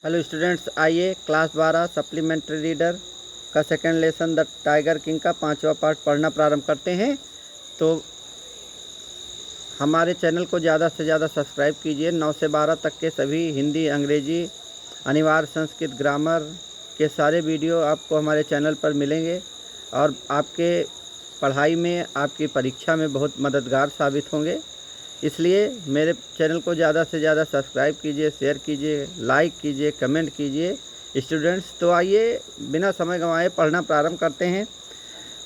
Hello students, आइए class 12 supplementary reader का second lesson the tiger king का 5वां पार्ट पढ़ना प्रारंभ करते हैं। तो हमारे चैनल को ज़्यादा से ज़्यादा सब्सक्राइब कीजिए। 9 से 12 तक के सभी हिंदी, अंग्रेजी, अनिवार्य, संस्कृत, ग्रामर के सारे वीडियो आपको हमारे चैनल पर मिलेंगे और आपके पढ़ाई में, आपकी परीक्षा में बहुत मददगार साबित होंगे। इसलिए मेरे चैनल को ज़्यादा से ज़्यादा सब्सक्राइब कीजिए, शेयर कीजिए, लाइक कीजिए, कमेंट कीजिए स्टूडेंट्स। तो आइए बिना समय गंवाए पढ़ना प्रारंभ करते हैं।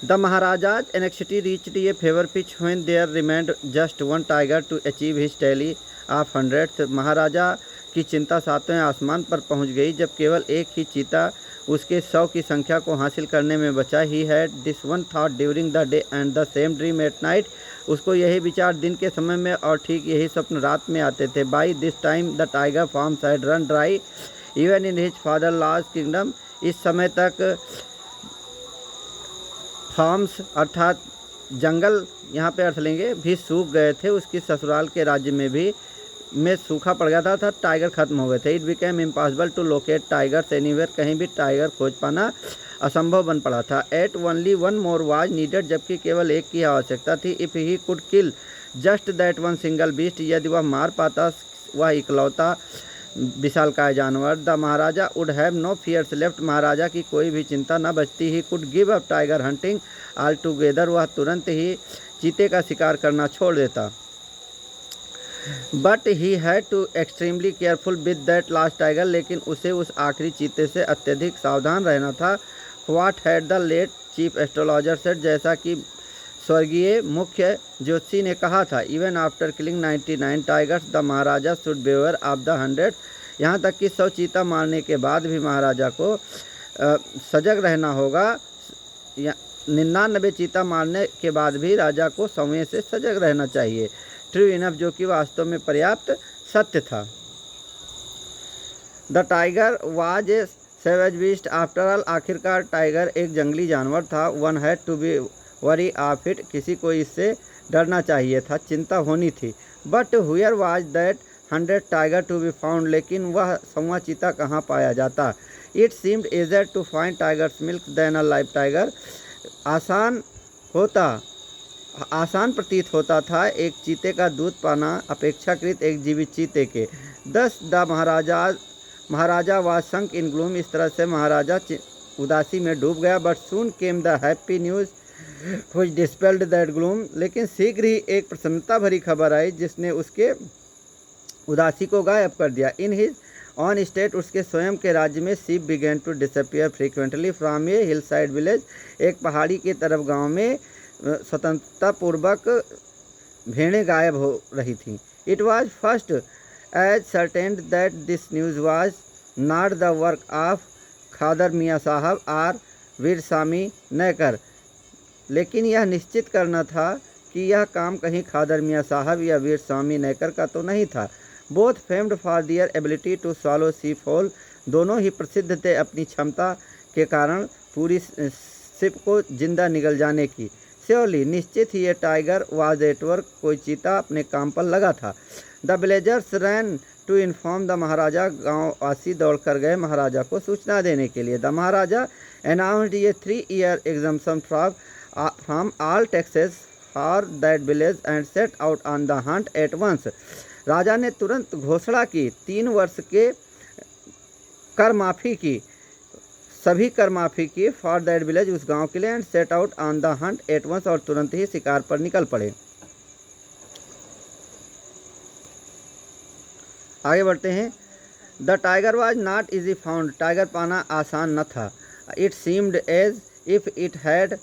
The Maharaja's anxiety reached a fever pitch when there remained just one tiger to achieve his tally of 100। Maharaja की चिंता 7वें आसमान पर पहुंच गई जब केवल एक ही चीता उसके 100 की संख्या को हासिल करने में बचा। He had this one thought during the day and the same dream at night. उसको यही विचार दिन के समय में और ठीक यही स्वप्न रात में आते थे। By this time the tiger farms had run dry even in his father laws kingdom. इस समय तक फार्म्स अर्थात जंगल, यहाँ पे अर्थ लेंगे, भी सूख गए थे। उसकी ससुराल के राज्य में भी सूखा पड़ गया था, टाइगर खत्म हो गए थे। It became impossible to locate tigers anywhere. कहीं भी टाइगर खोज पाना असंभव बन पड़ा था। Yet only one more was needed. जबकि केवल एक की आवश्यकता थी। If he could kill just that one single beast. यदि वह मार पाता वह इकलौता विशालकाय जानवर। The Maharaja would have no fears left. Maharaja की कोई भी चिंता न बचती। He could give up tiger hunting all together. वह तुरंत ही चीते का शिकार करना छोड़ देता। But he had to extremely careful with that last tiger. लेकिन उसे उस आखिरी चीते से अत्यधिक सावधान रहना था। What had the late chief astrologer said. जैसा कि स्वर्गीय मुख्य ज्योतिषी ने कहा था। Even after killing 99 tigers the Maharaja should beware of the 100। यहाँ तक कि 100 चीता मारने के बाद भी महाराजा को सजग रहना होगा। 99 चीता मारने के बाद भी राजा को 100वें से सजग रहना चाहिए। ट्रू इनफ, जो कि वास्तव में पर्याप्त सत्य था। The tiger was a savage beast after all. आखिरकार टाइगर एक जंगली जानवर था। One had to be wary of it. किसी को इससे डरना चाहिए था, चिंता होनी थी। But where was that 100 tiger to be found. लेकिन वह 100वां चीता कहाँ पाया जाता। It seemed easier to find tiger's milk than a live tiger. आसान प्रतीत होता था एक चीते का दूध पाना अपेक्षाकृत एक जीवित चीते के। Thus the Maharaja was sunk in gloom. इस तरह से महाराजा उदासी में डूब गया। But soon came the happy news which dispelled that gloom. लेकिन शीघ्र ही एक प्रसन्नता भरी खबर आई जिसने उसके उदासी को गायब कर दिया। इन हिज ऑन स्टेट, उसके स्वयं के राज्य में sheep began to disappear frequently from a hillside village. एक पहाड़ी की तरफ गांव में स्वतंत्रतापूर्वक भेड़ें गायब हो रही थीं। It was first ascertained that this news was not the work of Khader Miyan Sahib और वीरस्वामी नैकर। लेकिन यह निश्चित करना था कि यह काम कहीं खादर मियाँ साहब या वीरस्वामी नैकर का तो नहीं था। Both famed for their ability to swallow sheep whole. दोनों ही प्रसिद्ध थे अपनी क्षमता के कारण पूरी शिप को जिंदा निगल जाने की। श्योरली, निश्चित ही ये टाइगर वाज एट वर्क। कोई चीता अपने काम पर लगा था। The villagers ran to inform the Maharaja. गाँववासी दौड़ कर गए महाराजा को सूचना देने के लिए। The Maharaja announced a 3-year exemption from all taxes for that village and set out on the hunt at once. राजा ने तुरंत घोषणा की 3 वर्ष के कर माफ़ी की, सभी कर माफ़ी की फॉर दैट विलेज, उस गांव के लिए। And set out on the hunt at once, और तुरंत ही शिकार पर निकल पड़े। आगे बढ़ते हैं। The tiger was not easy found. Tiger पाना आसान न था। It seemed as if it had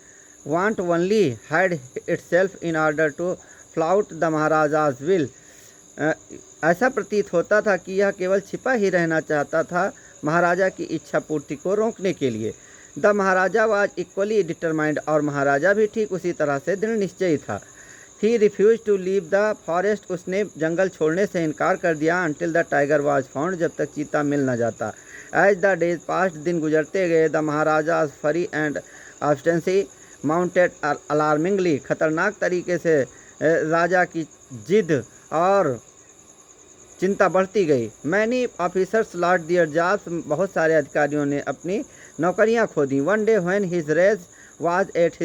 wantonly hide itself in order to flout the Maharaja's will. ऐसा प्रतीत होता था कि यह केवल छिपा ही रहना चाहता था महाराजा की इच्छा पूर्ति को रोकने के लिए। The Maharaja was equally determined. और महाराजा भी ठीक उसी तरह से दृढ़ निश्चयी था। He refuse to leave the forest. उसने जंगल छोड़ने से इनकार कर दिया। Until the tiger was found, जब तक चीता मिल न जाता। एज द डेज पास्ट, दिन गुजरते गए। द महाराजा फरी एंड ऑब्स्टेंसी माउंटेड अलार्मिंगली। खतरनाक तरीके से राजा की जिद और चिंता बढ़ती गई। Many officers lost their jobs, बहुत सारे अधिकारियों ने अपनी नौकरियां खो दी। One day when his rage was at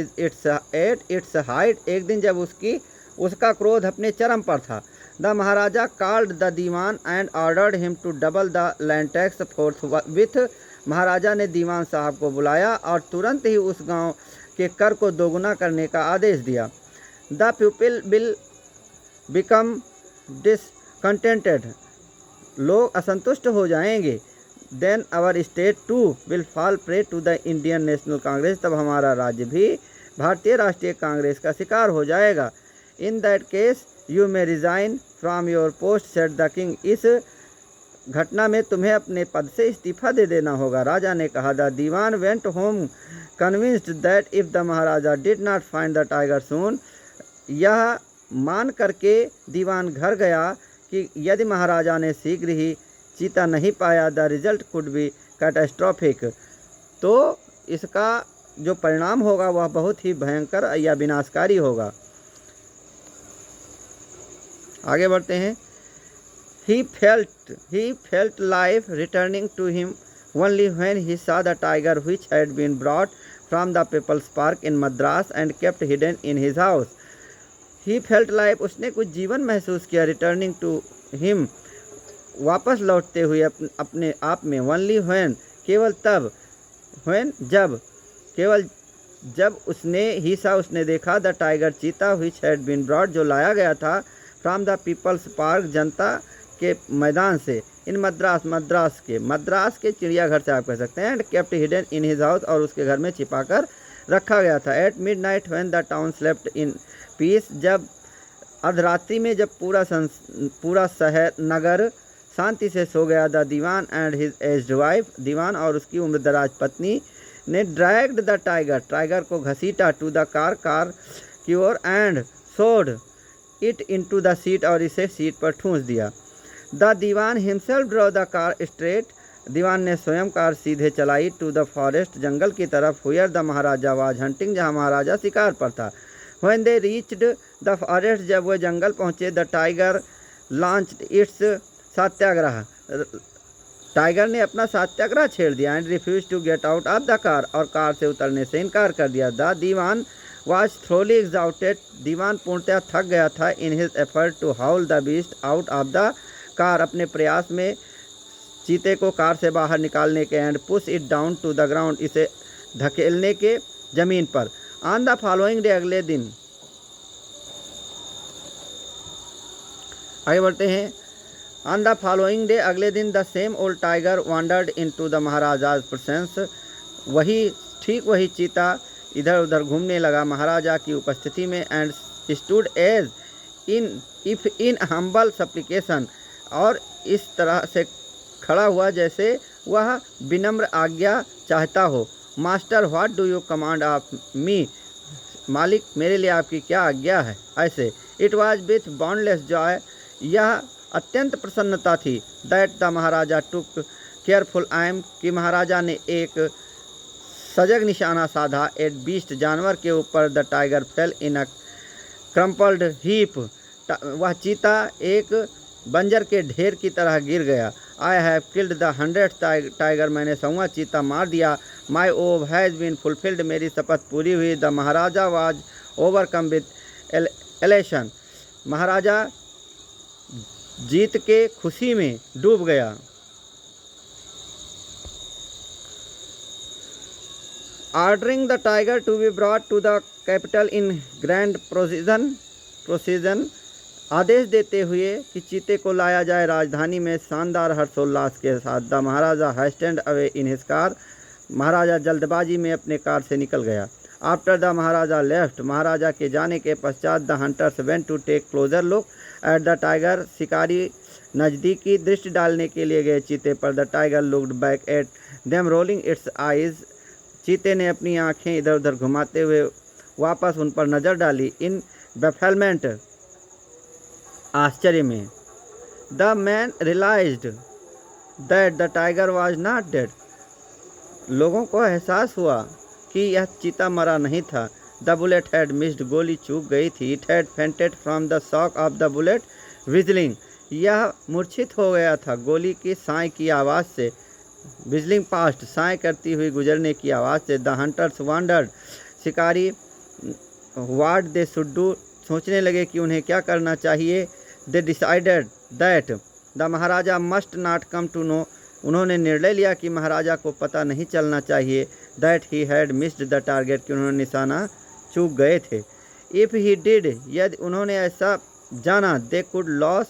its height, एक दिन जब उसका क्रोध अपने चरम पर था। The Maharaja called the Dewan and ordered him to double the land tax forthwith, Maharaja ने दीवान साहब को बुलाया और तुरंत ही उस गांव के कर को दोगुना करने का आदेश दिया। The people will become discontented, लोग असंतुष्ट हो जाएंगे। Then our state too will fall prey to the Indian National Congress, तब हमारा राज्य भी भारतीय राष्ट्रीय कांग्रेस का शिकार हो जाएगा। In that case you may resign from your post said the king, इस घटना में तुम्हें अपने पद से इस्तीफा दे देना होगा, राजा ने कहा। The Dewan went home convinced that if the Maharaja did not find the tiger soon, यह मान करके दीवान घर गया कि यदि महाराजा ने शीघ्र ही चीता नहीं पाया, the result could be catastrophic, तो इसका जो परिणाम होगा वह बहुत ही भयंकर या विनाशकारी होगा। आगे बढ़ते हैं। He felt life returning to him only when he saw the tiger which had been brought from the People's Park in Madras and kept hidden in his house. He felt life, उसने कुछ जीवन महसूस किया, returning to him, वापस लौटते हुए अपने आप में, only when, केवल तब, when जब उसने देखा द टाइगर चीता which had been brought, जो लाया गया था फ्रॉम द पीपल्स पार्क, जनता के मैदान से, इन मद्रास के चिड़ियाघर से आप कह सकते हैं, and kept hidden in his house, और उसके घर में छिपाकर रखा गया था। At midnight when the town slept in peace, जब अर्धरात्रि में जब पूरा शहर नगर शांति से सो गया, the Dewan and his aged wife, दीवान और उसकी उम्रदराज पत्नी ने ड्रैग्ड द टाइगर को घसीटा टू द कार की ओर, and sewed it into the seat, और इसे सीट पर ठूंस दिया। The Dewan himself drew the car straight, दीवान ने स्वयं कार सीधे चलाई टू द फॉरेस्ट, जंगल की तरफ, where the Maharaja was hunting, जहाँ महाराजा शिकार पर था। When they reached the forest, जब वह जंगल पहुँचे, the tiger launched its satyagraha, tiger ने अपना सत्याग्रह छेड़ दिया। And refuse to get out of the car, और कार से उतरने से इनकार कर दिया। The Dewan was thoroughly exhausted, Dewan पूर्णतः थक गया था। in his effort to haul the beast out of the car, अपने प्रयास में चीते को कार से बाहर निकालने के, and push it down to the ground, इसे धकेलने के जमीन पर। on the following day, अगले दिन, आगे बढ़ते हैं। on the following day, अगले दिन, the same old tiger wandered into the महाराजा's presence, वही चीता इधर उधर घूमने लगा महाराजा की उपस्थिति में। And stood as in humble supplication, और इस तरह से खड़ा हुआ जैसे वह विनम्र आज्ञा चाहता हो। Master what do you command of me, मालिक मेरे लिए आपकी क्या आज्ञा है। ऐसे it was with boundless joy, यह अत्यंत प्रसन्नता थी। That the Maharaja took careful aim, कि महाराजा ने एक सजग निशाना साधा। एट बीस्ट, जानवर के ऊपर। The tiger fail in a crumpled heap, वह चीता एक बंजर के ढेर की तरह गिर गया। I have killed the 100th tiger, मैंने 100वां चीता मार दिया। माई ओव हैज़ बीन फुलफिल्ड, मेरी शपथ पूरी हुई। The Maharaja was overcome with elation, महाराजा जीत के खुशी में डूब गया। ordering the tiger to be brought to the capital in grand procession, आदेश देते हुए कि चीते को लाया जाए राजधानी में शानदार हर्षोल्लास के साथ। The Maharaja hastened away in his car, महाराजा जल्दबाजी में अपने कार से निकल गया। आफ्टर द महाराजा लेफ्ट, महाराजा के जाने के पश्चात, the hunters went to take closer look at the tiger, शिकारी नज़दीकी दृष्टि डालने के लिए गए चीते पर। The tiger looked back at them rolling its eyes, चीते ने अपनी आंखें इधर उधर घुमाते हुए वापस उन पर नज़र डाली। इन बेफेलमेंट, आश्चर्य में। The man realized that the tiger was not dead, लोगों को एहसास हुआ कि यह चीता मरा नहीं था। द बुलेट हैड मिस्ड, गोली चूक गई थी। It had fainted from the shock of the bullet विजलिंग, यह मूर्छित हो गया था। गोली की साय की आवाज़ से, विजलिंग पास्ट, साय करती हुई गुजरने की आवाज़ से। द हंटर्स वंडर्ड, शिकारी व्हाट दे शुड डू, सोचने लगे कि उन्हें क्या करना चाहिए। They decided that the Maharaja must not come to know, उन्होंने निर्णय लिया कि महाराजा को पता नहीं चलना चाहिए। That he had missed the target, कि उन्होंने निशाना चूक गए थे। इफ़ ही डिड, यदि उन्होंने ऐसा जाना, they could lose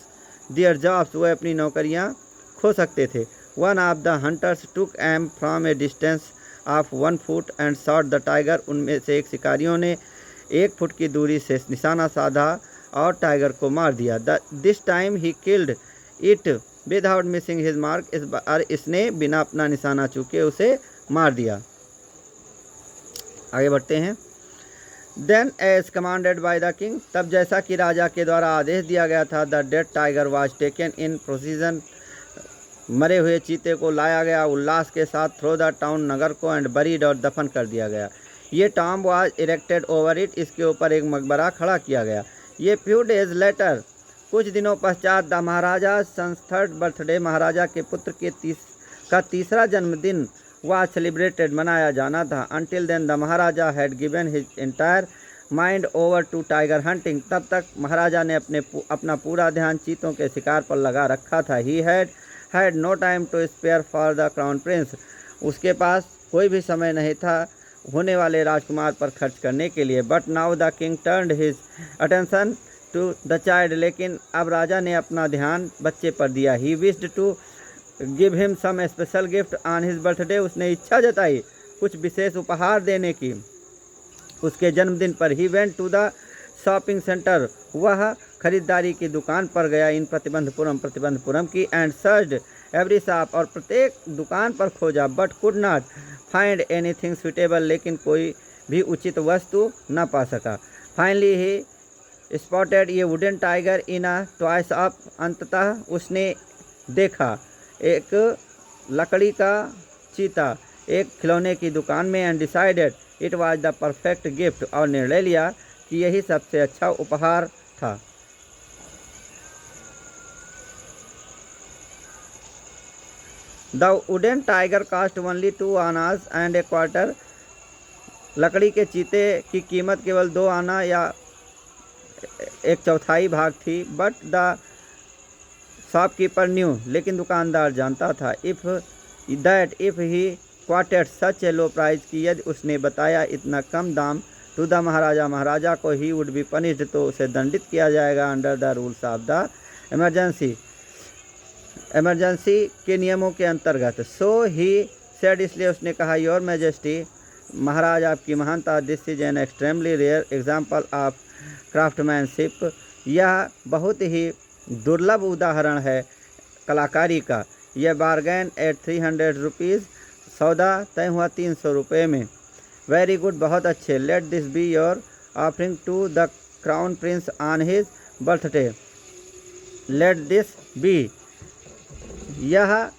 their jobs, वह अपनी नौकरियां खो सकते थे। One of the hunters took aim from a distance of 1 foot and shot the tiger, उनमें से एक शिकारियों ने 1 फुट की दूरी से निशाना साधा और टाइगर को मार दिया। This time he killed it without missing his mark, इस बार इसने बिना अपना निशाना चूके उसे मार दिया। आगे बढ़ते हैं। Then as commanded by the king, तब जैसा कि राजा के द्वारा आदेश दिया गया था, the dead tiger was taken in precision, मरे हुए चीते को लाया गया उल्लास के साथ, थ्रो द टाउन, नगर को, एंड बरीड, और दफन कर दिया गया। ये tomb was erected over it, इसके ऊपर एक मकबरा खड़ा किया गया। ये फ्यू डेज लेटर, कुछ दिनों पश्चात, the Maharaja son's 3rd birthday, महाराजा के पुत्र के तीसरा जन्मदिन was सेलिब्रेटेड, मनाया जाना था। Until then the Maharaja had given his entire mind over to tiger hunting, तब तक महाराजा ने अपना पूरा ध्यान चीतों के शिकार पर लगा रखा था। He had no time to spare for the crown prince, उसके पास कोई भी समय नहीं था होने वाले राजकुमार पर खर्च करने के लिए। But now the king turned his attention to the child, लेकिन अब राजा ने अपना ध्यान बच्चे पर दिया। He wished to give him some special gift on his birthday, उसने इच्छा जताई कुछ विशेष उपहार देने की उसके जन्मदिन पर। He went to the shopping centre, वह खरीदारी की दुकान पर गया, इन प्रतिबंधपुरम की, एंड सर्च्ड एवरी शॉप, और प्रत्येक दुकान पर खोजा। But could not find anything suitable, लेकिन कोई भी उचित वस्तु न पा सका। Finally he spotted A wooden tiger in a toy shop, अंततः उसने देखा एक लकड़ी का चीता एक खिलौने की दुकान में। And decided it was the perfect gift, और निर्णय लिया कि यही सबसे अच्छा उपहार था। The wooden tiger cost only 2 annas and A quarter, लकड़ी के चीते की कीमत केवल 2 आना या 1/4 भाग थी। बट द शॉपकीपर न्यू, लेकिन दुकानदार जानता था, if he quoted such a low price, की यदि उसने बताया इतना कम दाम, टू द महाराजा को, ही वुड बी पनिश्ड, तो उसे दंडित किया जाएगा under the rules of the emergency के नियमों के अंतर्गत। सो ही सेड, इसलिए उसने कहा, योर मैजेस्टी, महाराज आपकी महानता, this is an extremely rare example of craftsmanship, यह बहुत ही दुर्लभ उदाहरण है कलाकारी का। यह बारगेन एट 300 रुपीज़, सौदा तय हुआ 300 रुपये में। वेरी गुड, बहुत अच्छे। Let this be your offering to the crown prince on his birthday, let this be, यह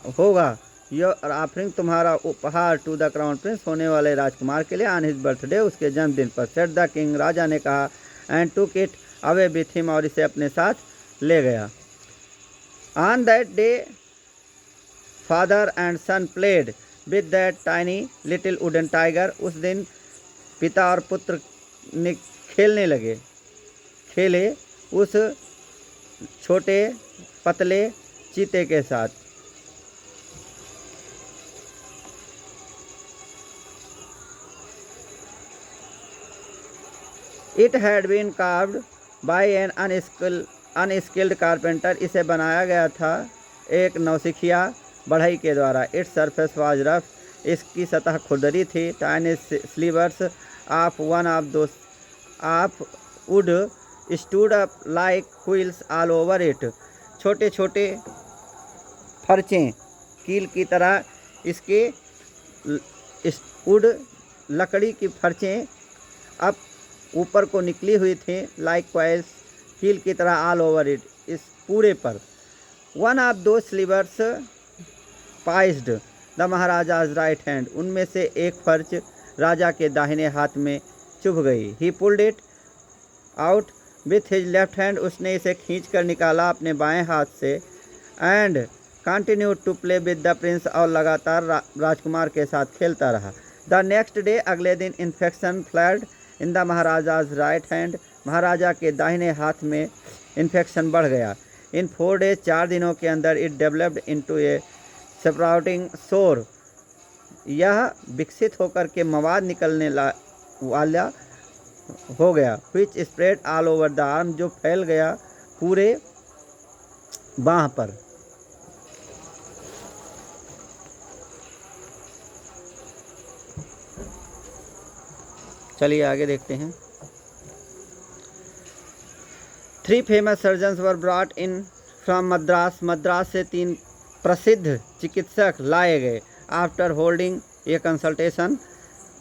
होगा योर ऑफरिंग, तुम्हारा उपहार, टू द क्राउन प्रिंस, होने वाले राजकुमार के लिए, ऑन हिज बर्थडे, उसके जन्मदिन पर। सेड द किंग, राजा ने कहा, and took it away with him, और इसे अपने साथ ले गया। On that day father and son played with that tiny little wooden tiger, उस दिन पिता और पुत्र ने खेले उस छोटे पतले चीते के साथ। It had been carved by an unskilled carpenter, इसे बनाया गया था एक नौसिखिया बढ़ई के द्वारा। इट्स सरफेस वाज रफ, इसकी सतह खुरदरी थी। Tiny slivers of one of those of wood stood up like wheels all over it, छोटे छोटे फर्चें कील की तरह इसके वुड लकड़ी की फर्चें अब ऊपर को निकली हुई थी, लाइक क्वाइल्स, कील की तरह, ऑल ओवर इट, इस पूरे पर। वन ऑफ दो slivers पाइस्ड the Maharaja's right hand, उनमें से एक फर्च राजा के दाहिने हाथ में चुभ गई। He pulled it out with his left hand, उसने इसे खींचकर निकाला अपने बाएं हाथ से। And continue to play with the prince, और लगातार राजकुमार के साथ खेलता रहा। द नेक्स्ट डे, अगले दिन, infection flared in the Maharaja's right hand, महाराजा के दाहिने हाथ में इन्फेक्शन बढ़ गया। इन 4 days, 4 दिनों के अंदर, it developed into A sprouting सोर, यह विकसित होकर के मवाद निकलने वाला हो गया। Which spread all over the arm, जो फैल गया पूरे बाँह पर। चलिए आगे देखते हैं। 3 famous surgeons were brought in from Madras, Madras से 3 प्रसिद्ध चिकित्सक लाए गए। आफ्टर होल्डिंग ए कंसल्टेशन,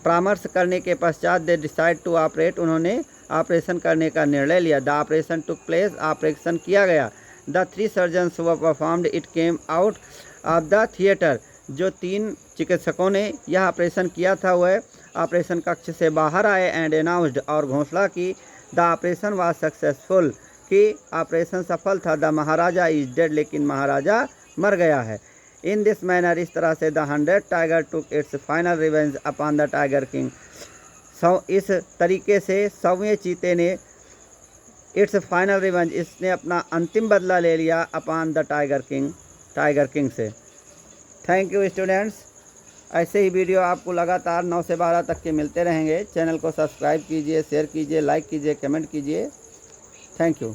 परामर्श करने के पश्चात, दे डिसाइड टू ऑपरेट, उन्होंने ऑपरेशन करने का निर्णय लिया। The operation took place, operation किया गया। The 3 surgeons were performed, it came out of the theatre, जो 3 चिकित्सकों ने यह ऑपरेशन किया था वह ऑपरेशन कक्ष से बाहर आए। एंड अनाउंस्ड, और घोषणा की, द ऑपरेशन वाज सक्सेसफुल, कि ऑपरेशन सफल था। द महाराजा इज डेड, लेकिन महाराजा मर गया है। इन दिस मैनर, इस तरह से, the 100 tiger took its final revenge upon the tiger king, इस तरीके से 100वें चीते ने इट्स फाइनल रिवेंज, इसने अपना अंतिम बदला ले लिया अपॉन द टाइगर किंग से। Thank you students. ऐसे ही वीडियो आपको लगातार 9 से 12 तक के मिलते रहेंगे। चैनल को सब्सक्राइब कीजिए, शेयर कीजिए, लाइक कीजिए, कमेंट कीजिए। Thank you.